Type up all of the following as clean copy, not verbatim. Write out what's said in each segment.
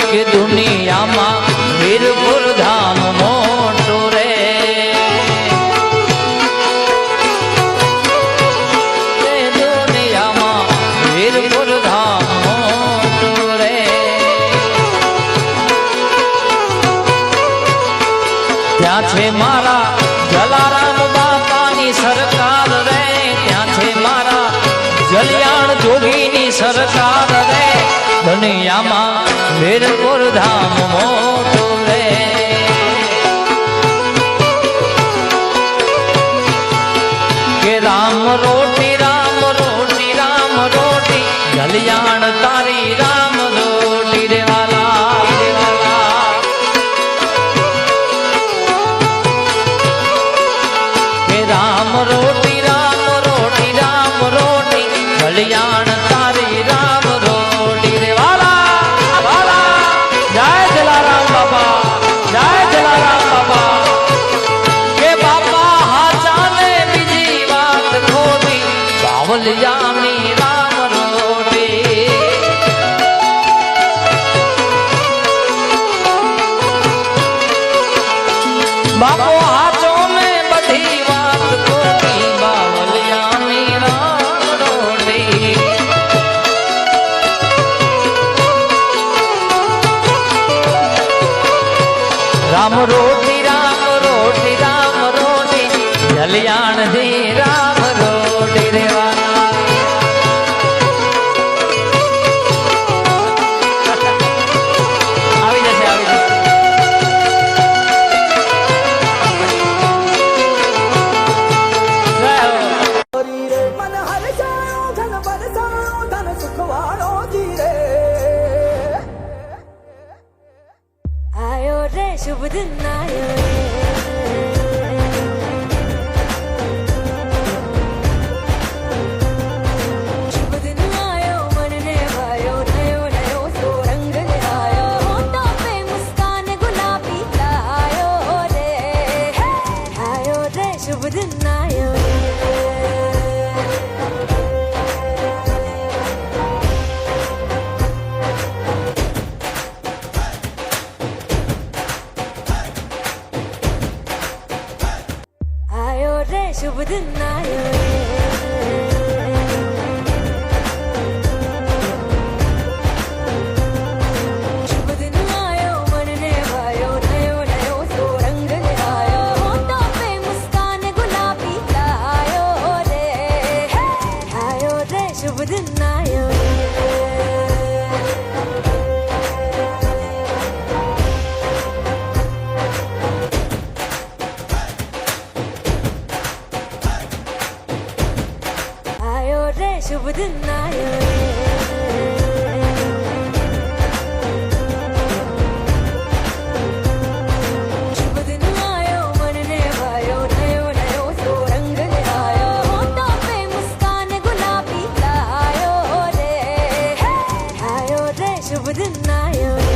કે દુનિયામાં વીરપુર ધામ મોટું રે, કે દુનિયામાં વીરપુર ધામ મોટું રે. ત્યાં છે મારા જલારામ બાપાની સરકાર રે, ત્યાં છે મારા જલિયાણ જોગીની સરકાર રે, દુનિયામાં વીરપુર ધામ મોટું રે. કે રામ રોટી રામ રોટી રામ રોટી, જલિયાણ તારી રામ રોટી રે વાલા, રે વાલા. કે રામ રોટી રામ રોટી રામ રોટી, જલિયાણ તારી રામ રોટી રે વાલા, વાલા. જય જલારામ બાપા, જય જલારામ બાપા. કે બાપા હાચાને બીજી વાત ખોટી, બાવલિયાની રામ રોટી. બાપો હાચો ને બધી વાત ખોટી, બાવલિયાની રામ રોટી. રામ રોટી રામ રોટી રામ રોટી, જલિયાણ ધી રામ રોટી રે વાલા. આવી જશે, આવી જશે. જય હો. मन हर जाओ धन बरसाओ धन सुखवाड़ो जी रे आयो रे शुभ दिन आयो रे शुभ दिन आयो मन ने भायो नयो नयो सो रंग आयो होठों पे मुस्कान गुलाबी लायो रे आयो रे शुभ दिन आयो रे आयो रे शुभ दिन आयो रे शुभ दिन आयो मन ने भायो नयो नयो सो रंग आयो होठों पे मुस्कान गुलाबी लायो रे आयो रे शुभ दिन आयो रे आयो रे शुभ दिन आयो रे शुभ दिन आयो मन ने भायो नयो नयो सो रंग आयो होठों पे मुस्कान गुलाबी लायो रे आयो रे शुभ दिन आयो रे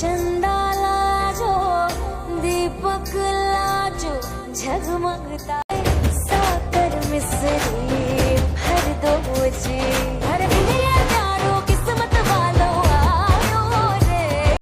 चंदा लाजो दीपक लाजो झगमगता साकर मिसरी भर दो जी